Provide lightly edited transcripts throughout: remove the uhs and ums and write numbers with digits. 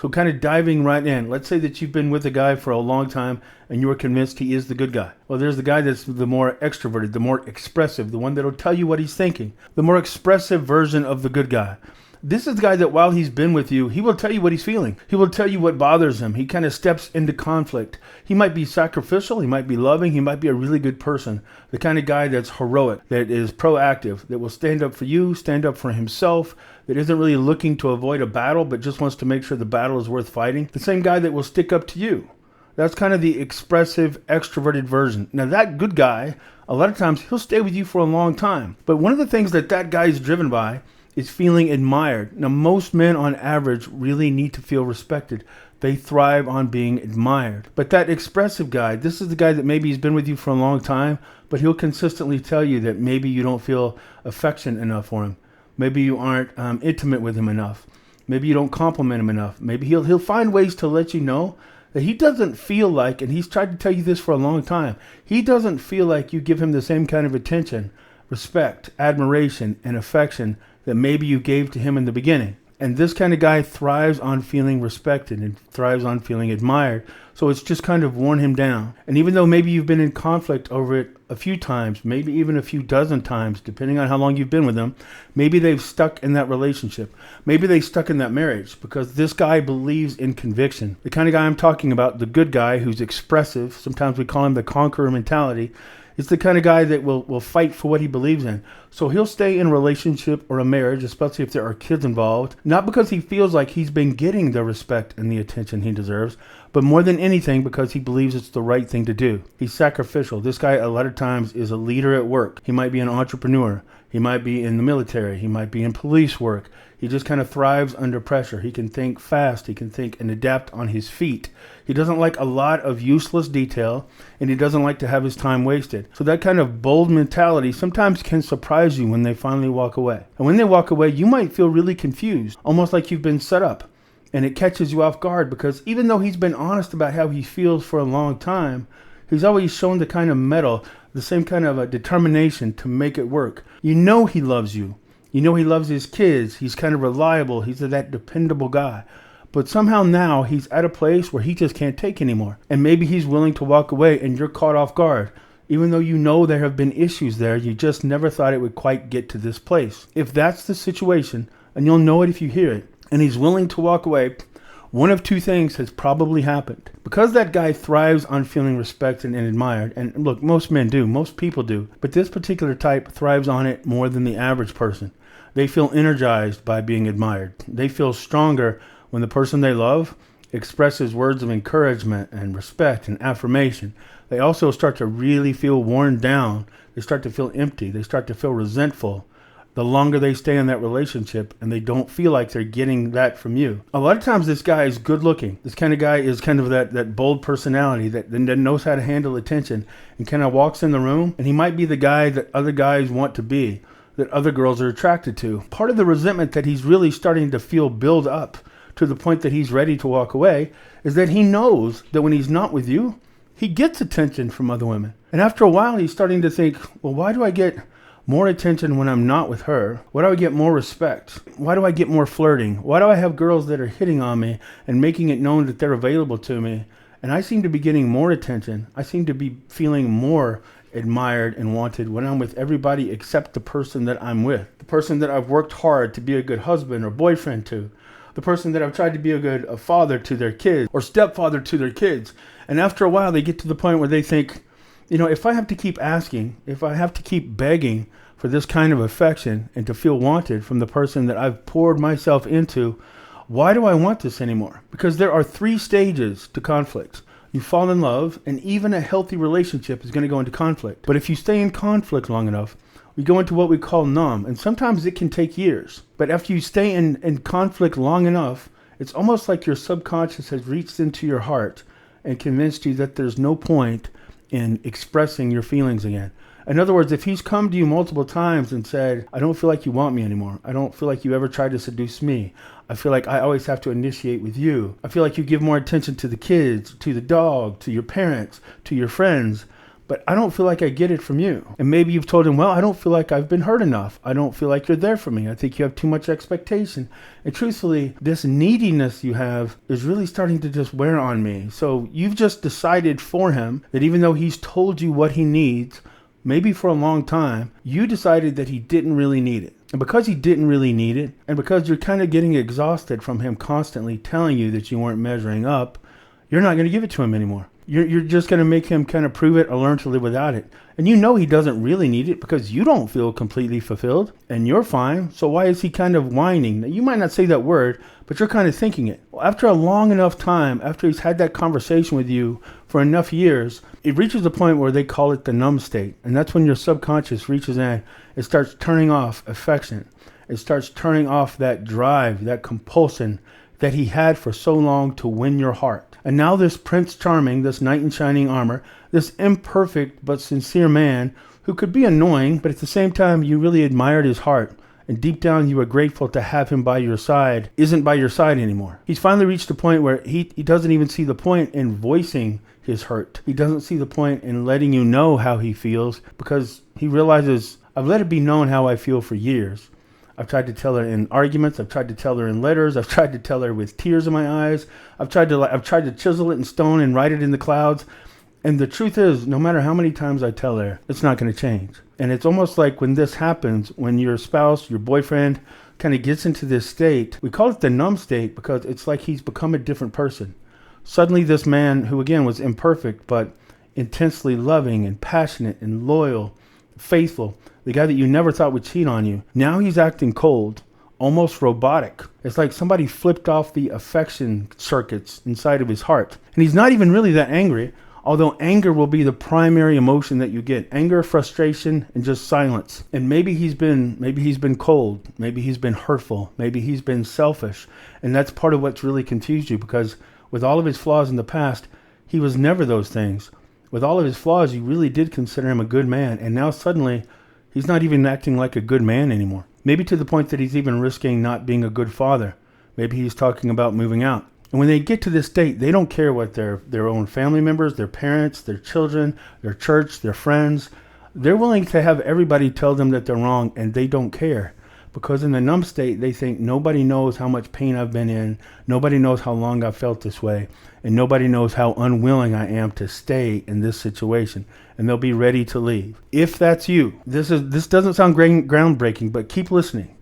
So kind of diving right in. Let's say that you've been with a guy for a long time and you are convinced he is the good guy. Well, there's the guy that's the more extroverted, the more expressive, the one that'll tell you what he's thinking, the more expressive version of the good guy. This is the guy that while he's been with you, he will tell you what he's feeling. He will tell you what bothers him. He kind of steps into conflict. He might be sacrificial. He might be loving. He might be a really good person. The kind of guy that's heroic, that is proactive, that will stand up for you, stand up for himself, that isn't really looking to avoid a battle, but just wants to make sure the battle is worth fighting. The same guy that will stick up to you. That's kind of the expressive, extroverted version. Now, that good guy, a lot of times, he'll stay with you for a long time. But one of the things that guy is driven by is feeling admired. Now, most men on average really need to feel respected. They thrive on being admired. But that expressive guy, this is the guy that maybe he's been with you for a long time, but he'll consistently tell you that maybe you don't feel affection enough for him. Maybe you aren't intimate with him enough. Maybe you don't compliment him enough. Maybe he'll find ways to let you know that he doesn't feel like, and he's tried to tell you this for a long time, he doesn't feel like you give him the same kind of attention, respect, admiration, and affection that maybe you gave to him in the beginning. And this kind of guy thrives on feeling respected and thrives on feeling admired. So it's just kind of worn him down. And even though maybe you've been in conflict over it a few times, maybe even a few dozen times, depending on how long you've been with them, maybe they've stuck in that relationship. Maybe they stuck in that marriage because this guy believes in conviction. The kind of guy I'm talking about, the good guy who's expressive, sometimes we call him the conqueror mentality, is the kind of guy that will fight for what he believes in. So he'll stay in a relationship or a marriage, especially if there are kids involved, not because he feels like he's been getting the respect and the attention he deserves, but more than anything because he believes it's the right thing to do. He's sacrificial. This guy a lot of times is a leader at work. He might be an entrepreneur. He might be in the military. He might be in police work. He just kind of thrives under pressure. He can think fast. He can think and adapt on his feet. He doesn't like a lot of useless detail, and he doesn't like to have his time wasted. So that kind of bold mentality sometimes can surprise you when they finally walk away. And when they walk away, you might feel really confused, almost like you've been set up. And it catches you off guard because even though he's been honest about how he feels for a long time, he's always shown the kind of mettle, the same kind of a determination to make it work. You know he loves you. You know he loves his kids. He's kind of reliable. He's that dependable guy. But somehow now he's at a place where he just can't take anymore. And maybe he's willing to walk away and you're caught off guard. Even though you know there have been issues there, you just never thought it would quite get to this place. If that's the situation, and you'll know it if you hear it, and he's willing to walk away, one of two things has probably happened. Because that guy thrives on feeling respected and admired, and look, most men do, most people do, but this particular type thrives on it more than the average person. They feel energized by being admired. They feel stronger when the person they love expresses words of encouragement and respect and affirmation. They also start to really feel worn down. They start to feel empty. They start to feel resentful the longer they stay in that relationship and they don't feel like they're getting that from you. A lot of times this guy is good looking. This kind of guy is kind of that bold personality that knows how to handle attention and kind of walks in the room, and he might be the guy that other guys want to be, that other girls are attracted to. Part of the resentment that he's really starting to feel build up to the point that he's ready to walk away is that he knows that when he's not with you, he gets attention from other women. And after a while, he's starting to think, well, why do I get more attention when I'm not with her? Why do I get more respect? Why do I get more flirting? Why do I have girls that are hitting on me and making it known that they're available to me? And I seem to be getting more attention. I seem to be feeling more admired and wanted when I'm with everybody except the person that I'm with. The person that I've worked hard to be a good husband or boyfriend to. The person that I've tried to be a father to their kids or stepfather to their kids. And after a while, they get to the point where they think, if I have to keep asking, if I have to keep begging for this kind of affection and to feel wanted from the person that I've poured myself into, why do I want this anymore? Because there are 3 stages to conflict. You fall in love, and even a healthy relationship is going to go into conflict. But if you stay in conflict long enough, we go into what we call numb. And sometimes it can take years. But after you stay in conflict long enough, it's almost like your subconscious has reached into your heart and convinced you that there's no point in expressing your feelings again. In other words, if he's come to you multiple times and said, I don't feel like you want me anymore. I don't feel like you ever tried to seduce me. I feel like I always have to initiate with you. I feel like you give more attention to the kids, to the dog, to your parents, to your friends. but I don't feel like I get it from you. And maybe you've told him, well, I don't feel like I've been hurt enough. I don't feel like you're there for me. I think you have too much expectation. And truthfully, this neediness you have is really starting to just wear on me. So you've just decided for him that even though he's told you what he needs, maybe for a long time, you decided that he didn't really need it. And because he didn't really need it, and because you're kind of getting exhausted from him constantly telling you that you weren't measuring up, you're not going to give it to him anymore. You're just going to make him kind of prove it or learn to live without it. And you know he doesn't really need it because you don't feel completely fulfilled and you're fine. So why is he kind of whining? Now, you might not say that word, but you're kind of thinking it. Well, after a long enough time, after he's had that conversation with you for enough years, it reaches a point where they call it the numb state. And that's when your subconscious reaches in. It starts turning off affection. It starts turning off that drive, that compulsion that he had for so long to win your heart. And now this Prince Charming, this knight in shining armor, this imperfect but sincere man who could be annoying, but at the same time you really admired his heart, and deep down you were grateful to have him by your side, isn't by your side anymore. He's finally reached a point where he doesn't even see the point in voicing his hurt. He doesn't see the point in letting you know how he feels because he realizes, I've let it be known how I feel for years. I've tried to tell her in arguments. I've tried to tell her in letters. I've tried to tell her with tears in my eyes. I've tried to chisel it in stone and write it in the clouds. And the truth is, no matter how many times I tell her, it's not going to change. And it's almost like when this happens, when your spouse, your boyfriend kind of gets into this state, we call it the numb state because it's like he's become a different person. Suddenly this man, who again was imperfect, but intensely loving and passionate and loyal, faithful, the guy that you never thought would cheat on you, now he's acting cold, almost robotic. It's like somebody flipped off the affection circuits inside of his heart. And he's not even really that angry, although anger will be the primary emotion that you get. Anger, frustration, and just silence. And maybe he's been cold, maybe he's been hurtful, maybe he's been selfish. And that's part of what's really confused you because with all of his flaws in the past, he was never those things. With all of his flaws, you really did consider him a good man. And now suddenly, he's not even acting like a good man anymore. Maybe to the point that he's even risking not being a good father. Maybe he's talking about moving out. And when they get to this state, they don't care what their own family members, their parents, their children, their church, their friends. They're willing to have everybody tell them that they're wrong, and they don't care. Because in the numb state, they think nobody knows how much pain I've been in. Nobody knows how long I've felt this way. And nobody knows how unwilling I am to stay in this situation. And they'll be ready to leave. If that's you, this doesn't sound groundbreaking, but keep listening.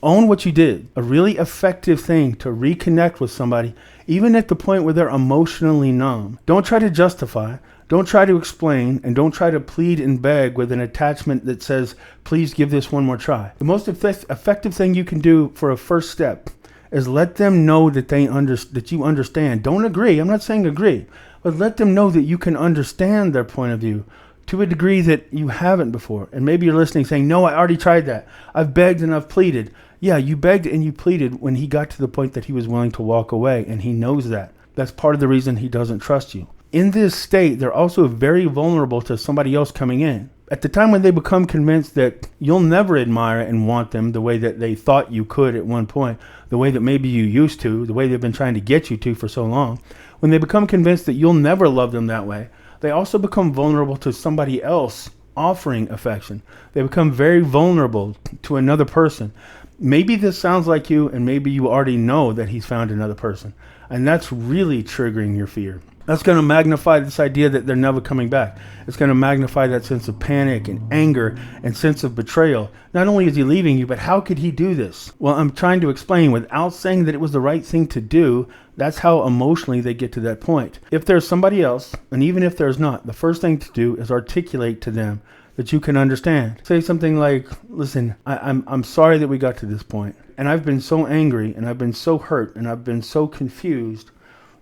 Own what you did. A really effective thing to reconnect with somebody, even at the point where they're emotionally numb. Don't try to justify. Don't try to explain, and don't try to plead and beg with an attachment that says, please give this one more try. The most effective thing you can do for a first step is let them know that that you understand. Don't agree. I'm not saying agree, but let them know that you can understand their point of view to a degree that you haven't before. And maybe you're listening saying, no, I already tried that. I've begged and I've pleaded. Yeah, you begged and you pleaded when he got to the point that he was willing to walk away, and he knows that. That's part of the reason he doesn't trust you. In this state, they're also very vulnerable to somebody else coming in. At the time when they become convinced that you'll never admire and want them the way that they thought you could at one point, the way that maybe you used to, the way they've been trying to get you to for so long, when they become convinced that you'll never love them that way, they also become vulnerable to somebody else offering affection. They become very vulnerable to another person. Maybe this sounds like you, and maybe you already know that he's found another person. And that's really triggering your fear. That's going to magnify this idea that they're never coming back. It's going to magnify that sense of panic and anger and sense of betrayal. Not only is he leaving you, but how could he do this? Well, I'm trying to explain without saying that it was the right thing to do. That's how emotionally they get to that point. If there's somebody else, and even if there's not, the first thing to do is articulate to them that you can understand. Say something like, listen, I'm sorry that we got to this point. And I've been so angry, and I've been so hurt, and I've been so confused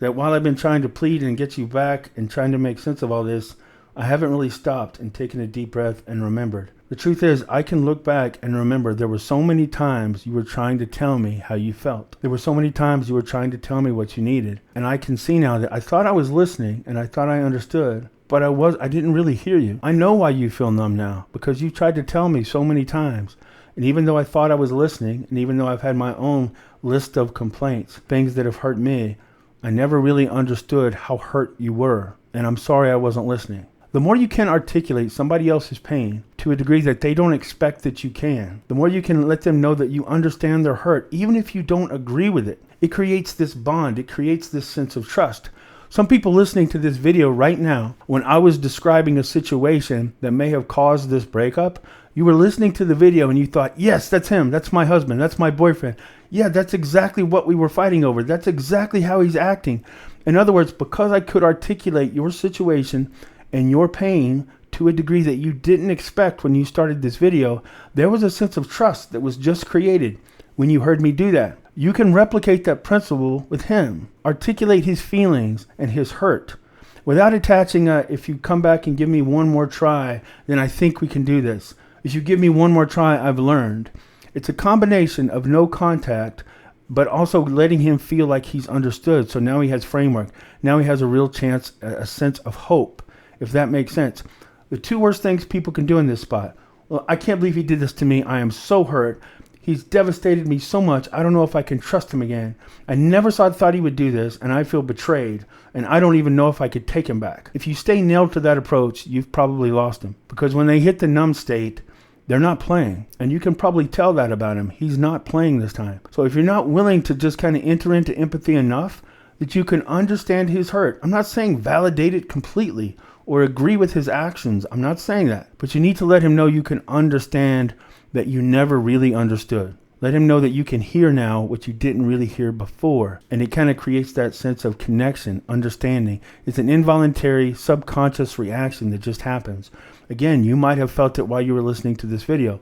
that while I've been trying to plead and get you back and trying to make sense of all this, I haven't really stopped and taken a deep breath and remembered. The truth is, I can look back and remember there were so many times you were trying to tell me how you felt. There were so many times you were trying to tell me what you needed. And I can see now that I thought I was listening and I thought I understood, but I didn't really hear you. I know why you feel numb now, because you tried to tell me so many times. And even though I thought I was listening, and even though I've had my own list of complaints, things that have hurt me, I never really understood how hurt you were, and I'm sorry I wasn't listening. The more you can articulate somebody else's pain to a degree that they don't expect that you can, the more you can let them know that you understand their hurt, even if you don't agree with it. It creates this bond. It creates this sense of trust. Some people listening to this video right now, when I was describing a situation that may have caused this breakup, you were listening to the video and you thought, yes, that's him. That's my husband. That's my boyfriend. Yeah, that's exactly what we were fighting over. That's exactly how he's acting. In other words, because I could articulate your situation and your pain to a degree that you didn't expect when you started this video, there was a sense of trust that was just created when you heard me do that. You can replicate that principle with him. Articulate his feelings and his hurt without attaching if you come back and give me one more try, then I think we can do this. If you give me one more try, I've learned. It's a combination of no contact, but also letting him feel like he's understood. So now he has framework. Now he has a real chance, a sense of hope, if that makes sense. The two worst things people can do in this spot. Well, I can't believe he did this to me. I am so hurt. He's devastated me so much. I don't know if I can trust him again. I never thought he would do this, and I feel betrayed, and I don't even know if I could take him back. If you stay nailed to that approach, you've probably lost him, because when they hit the numb state, they're not playing, and you can probably tell that about him. He's not playing this time. So if you're not willing to just kind of enter into empathy enough that you can understand his hurt, I'm not saying validate it completely or agree with his actions. I'm not saying that, but you need to let him know you can understand that you never really understood. Let him know that you can hear now what you didn't really hear before. And it kind of creates that sense of connection, understanding. It's an involuntary, subconscious reaction that just happens. Again, you might have felt it while you were listening to this video.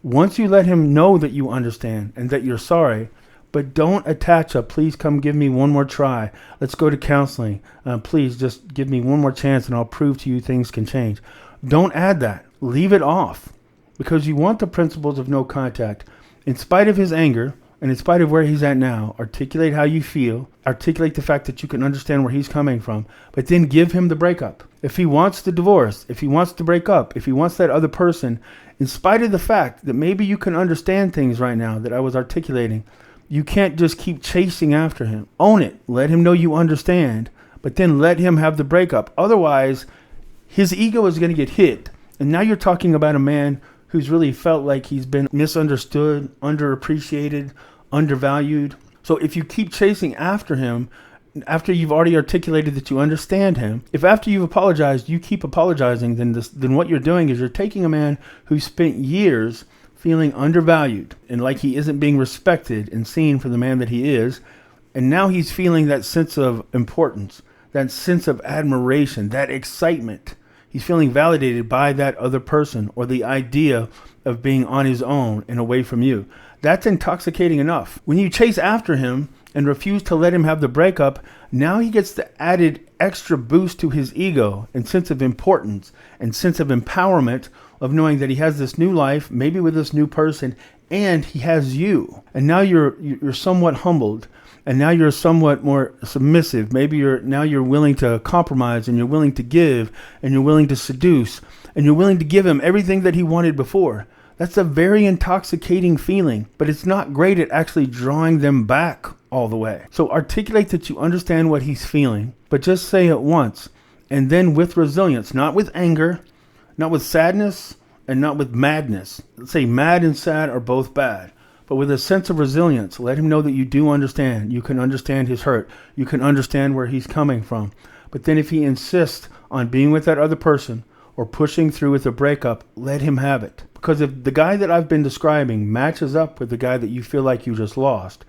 Once you let him know that you understand and that you're sorry, but don't attach a please come give me one more try. Let's go to counseling. Please just give me one more chance and I'll prove to you things can change. Don't add that. Leave it off. Because you want the principles of no contact. In spite of his anger, and in spite of where he's at now, articulate how you feel, articulate the fact that you can understand where he's coming from, but then give him the breakup. If he wants the divorce, if he wants to break up, if he wants that other person, in spite of the fact that maybe you can understand things right now that I was articulating, you can't just keep chasing after him. Own it. Let him know you understand, but then let him have the breakup. Otherwise, his ego is going to get hit. And now you're talking about a man who's really felt like he's been misunderstood, underappreciated, undervalued. So if you keep chasing after him, after you've already articulated that you understand him, if after you've apologized, you keep apologizing, then what you're doing is you're taking a man who spent years feeling undervalued and like he isn't being respected and seen for the man that he is, and now he's feeling that sense of importance, that sense of admiration, that excitement. He's feeling validated by that other person or the idea of being on his own and away from you. That's intoxicating enough. When you chase after him and refuse to let him have the breakup, now he gets the added extra boost to his ego and sense of importance and sense of empowerment of knowing that he has this new life, maybe with this new person, and he has you. And now you're somewhat humbled. And now you're somewhat more submissive. Maybe you're willing to compromise, and you're willing to give, and you're willing to seduce, and you're willing to give him everything that he wanted before. That's a very intoxicating feeling, but it's not great at actually drawing them back all the way. So articulate that you understand what he's feeling, but just say it once, and then with resilience, not with anger, not with sadness, and not with madness. Let's say mad and sad are both bad. But with a sense of resilience, let him know that you do understand. You can understand his hurt. You can understand where he's coming from. But then if he insists on being with that other person or pushing through with a breakup, let him have it. Because if the guy that I've been describing matches up with the guy that you feel like you just lost,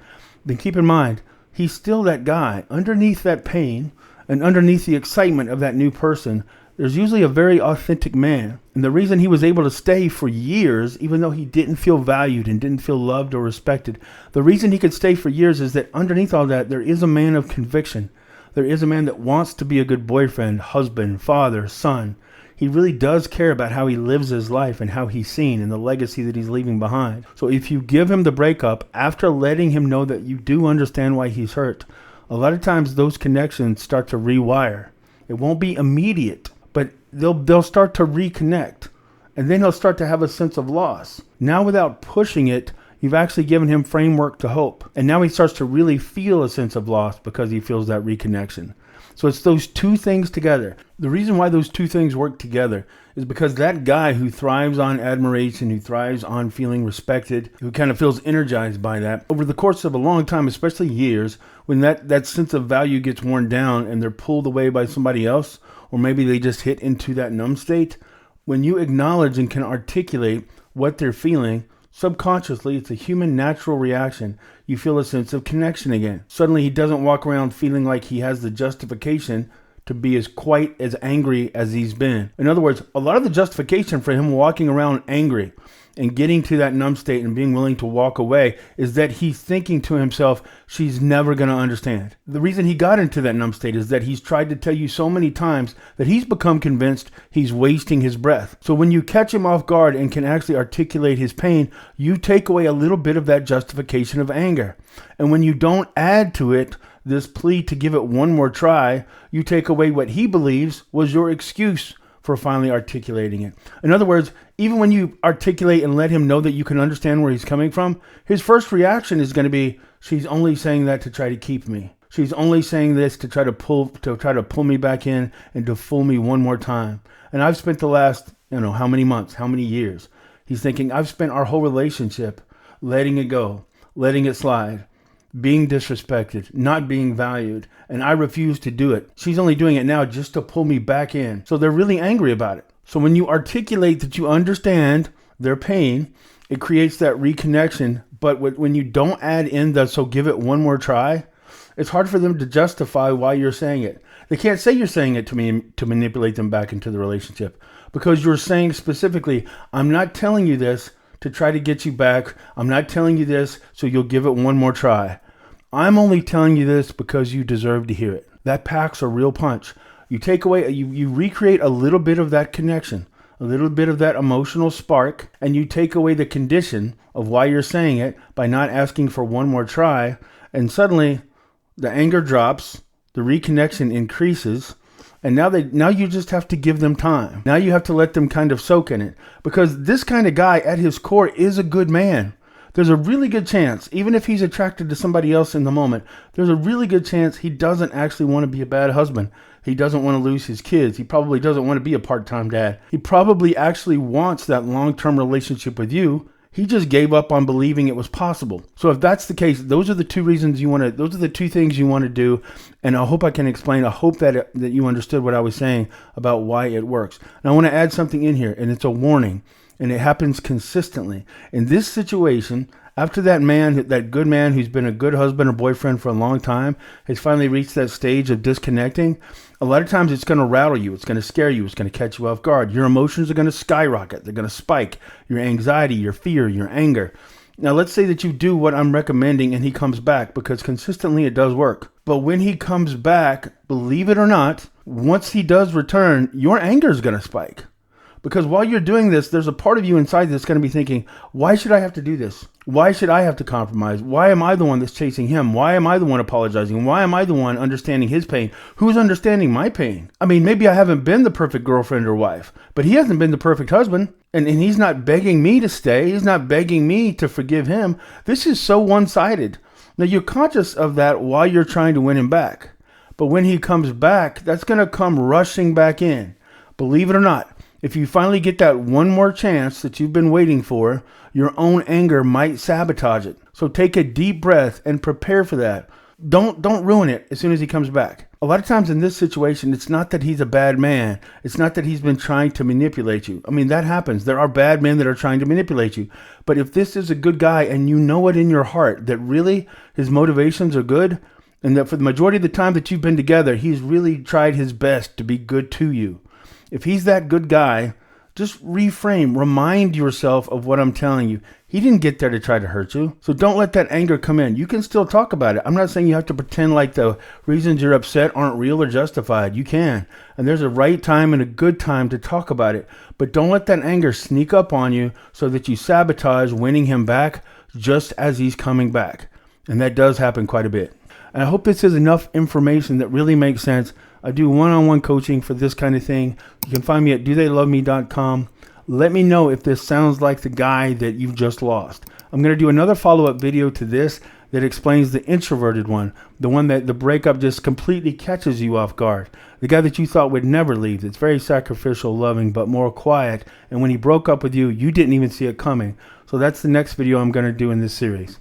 then keep in mind, he's still that guy. Underneath that pain and underneath the excitement of that new person, there's usually a very authentic man. And the reason he was able to stay for years, even though he didn't feel valued and didn't feel loved or respected, the reason he could stay for years is that underneath all that, there is a man of conviction. There is a man that wants to be a good boyfriend, husband, father, son. He really does care about how he lives his life and how he's seen and the legacy that he's leaving behind. So if you give him the breakup after letting him know that you do understand why he's hurt, a lot of times those connections start to rewire. It won't be immediate, but they'll start to reconnect, and then he'll start to have a sense of loss. Now, without pushing it, You've actually given him framework to hope. And now he starts to really feel a sense of loss because he feels that reconnection. So it's those two things together. The reason why those two things work together is because that guy who thrives on admiration, who thrives on feeling respected, who kind of feels energized by that, over the course of a long time, especially years, when that sense of value gets worn down and they're pulled away by somebody else, or maybe they just hit into that numb state, when you acknowledge and can articulate what they're feeling, subconsciously, it's a human natural reaction. You feel a sense of connection again. Suddenly he doesn't walk around feeling like he has the justification to be quite as angry as he's been. In other words, a lot of the justification for him walking around angry and getting to that numb state and being willing to walk away is that he's thinking to himself, she's never going to understand. The reason he got into that numb state is that he's tried to tell you so many times that he's become convinced he's wasting his breath. So when you catch him off guard and can actually articulate his pain, you take away a little bit of that justification of anger. And when you don't add to it this plea to give it one more try, you take away what he believes was your excuse for finally articulating it. In other words, even when you articulate and let him know that you can understand where he's coming from, his first reaction is going to be, she's only saying that to try to keep me. She's only saying this to try to pull me back in and to fool me one more time. And I've spent the last, how many months, how many years. He's thinking, I've spent our whole relationship letting it go, letting it slide, being disrespected, not being valued, and I refuse to do it. She's only doing it now just to pull me back in. So they're really angry about it. So when you articulate that you understand their pain, it creates that reconnection. But when you don't add in the so give it one more try, it's hard for them to justify why you're saying it. They can't say you're saying it to me to manipulate them back into the relationship, because you're saying specifically, I'm not telling you this to try to get you back. I'm not telling you this so you'll give it one more try. I'm only telling you this because you deserve to hear it. That packs a real punch. You take away, you recreate a little bit of that connection, a little bit of that emotional spark, and you take away the condition of why you're saying it by not asking for one more try. And suddenly the anger drops, the reconnection increases, and now you just have to give them time. Now you have to let them kind of soak in it, because this kind of guy at his core is a good man. There's a really good chance, even if he's attracted to somebody else in the moment, there's a really good chance he doesn't actually want to be a bad husband. He doesn't want to lose his kids. He probably doesn't want to be a part-time dad. He probably actually wants that long-term relationship with you. He just gave up on believing it was possible. So if that's the case, those are the two reasons those are the two things you want to do. And I hope I can explain. I hope that you understood what I was saying about why it works. And I want to add something in here, and it's a warning, and it happens consistently. In this situation, after that good man who's been a good husband or boyfriend for a long time has finally reached that stage of disconnecting, a lot of times it's going to rattle you. It's going to scare you. It's going to catch you off guard. Your emotions are going to skyrocket. They're going to spike. Your anxiety, your fear, your anger. Now, let's say that you do what I'm recommending and he comes back, because consistently it does work. But when he comes back, believe it or not, once he does return, your anger is going to spike. Because while you're doing this, there's a part of you inside that's going to be thinking, why should I have to do this? Why should I have to compromise? Why am I the one that's chasing him? Why am I the one apologizing? Why am I the one understanding his pain? Who's understanding my pain? I mean, maybe I haven't been the perfect girlfriend or wife, but he hasn't been the perfect husband. And he's not begging me to stay. He's not begging me to forgive him. This is so one-sided. Now, you're conscious of that while you're trying to win him back. But when he comes back, that's going to come rushing back in. Believe it or not, if you finally get that one more chance that you've been waiting for, your own anger might sabotage it. So take a deep breath and prepare for that. Don't ruin it as soon as he comes back. A lot of times in this situation, it's not that he's a bad man. It's not that he's been trying to manipulate you. I mean, that happens. There are bad men that are trying to manipulate you. But if this is a good guy and you know it in your heart that really his motivations are good, and that for the majority of the time that you've been together, he's really tried his best to be good to you. If he's that good guy, just reframe, remind yourself of what I'm telling you. He didn't get there to try to hurt you. So don't let that anger come in. You can still talk about it. I'm not saying you have to pretend like the reasons you're upset aren't real or justified. You can. And there's a right time and a good time to talk about it. But don't let that anger sneak up on you so that you sabotage winning him back just as he's coming back. And that does happen quite a bit. And I hope this is enough information that really makes sense. I do one-on-one coaching for this kind of thing. You can find me at dotheyloveme.com. Let me know if this sounds like the guy that you've just lost. I'm going to do another follow-up video to this that explains the introverted one, the one that the breakup just completely catches you off guard. The guy that you thought would never leave, that's very sacrificial, loving, but more quiet. And when he broke up with you, you didn't even see it coming. So that's the next video I'm going to do in this series.